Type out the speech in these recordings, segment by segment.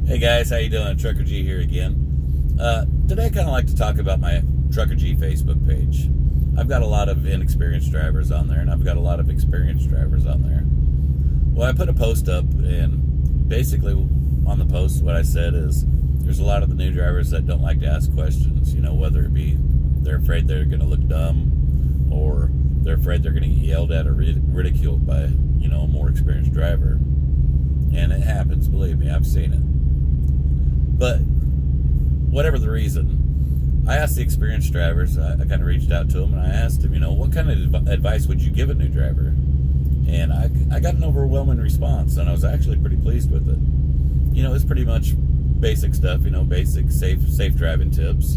Hey guys, how you doing? Trucker G here again. Today I kind of like to talk about my Trucker G Facebook page. I've got a lot of inexperienced drivers on there, and I've got a lot of experienced drivers on there. Well, I put a post up, and basically on the post what I said is there's a lot of the new drivers that don't like to ask questions, whether it be they're afraid they're going to look dumb, or they're afraid they're going to get yelled at or ridiculed by, a more experienced driver. And it happens, believe me, I've seen it. But whatever the reason, I asked the experienced drivers, I kind of reached out to them, and I asked them, what kind of advice would you give a new driver? And I got an overwhelming response, and I was actually pretty pleased with it. It's pretty much basic stuff, basic safe driving tips,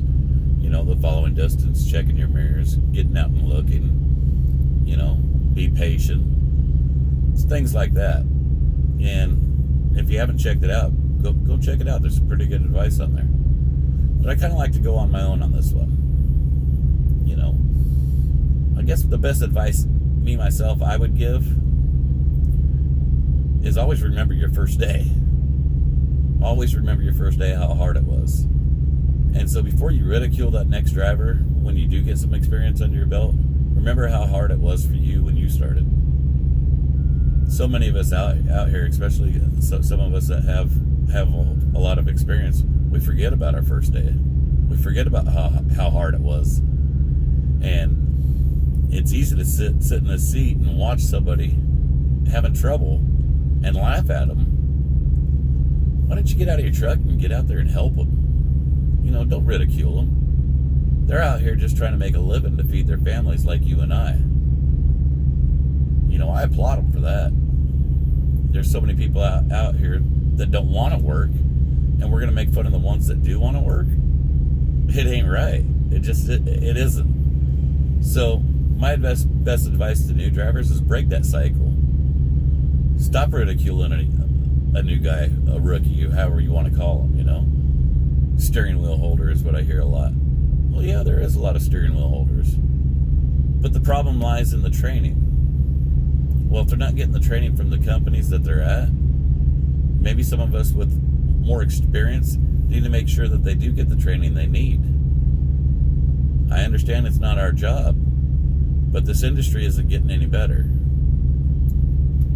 the following distance, checking your mirrors, getting out and looking, be patient. It's things like that. And if you haven't checked it out, go check it out. There's some pretty good advice on there. But I kind of like to go on my own on this one. I guess the best advice myself I would give is always remember your first day. Always remember your first day, how hard it was. And so before you ridicule that next driver, when you do get some experience under your belt, remember how hard it was for you when you started. So many of us out here, especially some of us that have a lot of experience, we forget about our first day. We forget about how hard it was. And it's easy to sit in a seat and watch somebody having trouble and laugh at them. Why don't you get out of your truck and get out there and help them? Don't ridicule them. They're out here just trying to make a living to feed their families like you and I. I applaud them for that. There's so many people out here that don't want to work, and we're going to make fun of the ones that do want to work. It ain't right. It isn't. So my best advice to new drivers is break that cycle. Stop ridiculing a new guy, a rookie, however you want to call him, Steering wheel holder is what I hear a lot. Well, yeah, there is a lot of steering wheel holders. But the problem lies in the training. Well, if they're not getting the training from the companies that they're at, maybe some of us with more experience need to make sure that they do get the training they need. I understand it's not our job, but this industry isn't getting any better.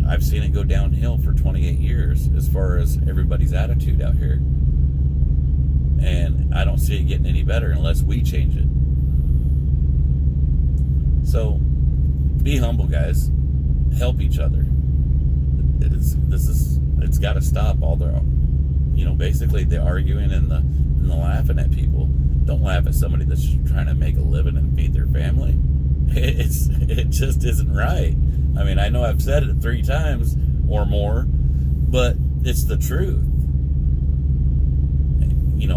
I've seen it go downhill for 28 years as far as everybody's attitude out here. And I don't see it getting any better unless we change it. So, be humble, guys. Help each other. It's got to stop all the, basically the arguing and the laughing at people. Don't laugh at somebody that's trying to make a living and feed their family. It just isn't right. I mean, I know I've said it 3 times or more, but it's the truth.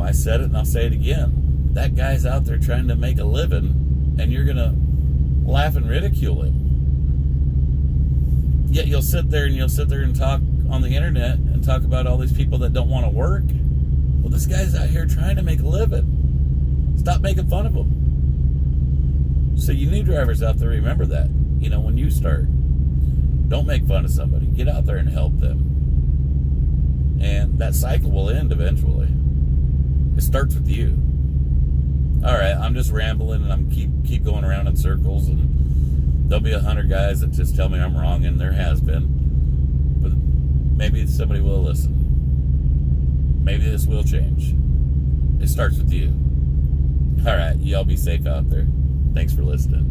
I said it and I'll say it again. That guy's out there trying to make a living, and you're going to laugh and ridicule him. Yet you'll sit there and talk on the internet and talk about all these people that don't want to work. Well, this guy's out here trying to make a living. Stop making fun of him. So you new drivers out there, remember that. When you start, don't make fun of somebody. Get out there and help them. And that cycle will end eventually. It starts with you. All right, I'm just rambling, and I'm keep going around in circles, and there'll be 100 guys that just tell me I'm wrong, and there has been. But maybe somebody will listen. Maybe this will change. It starts with you. All right, y'all be safe out there. Thanks for listening.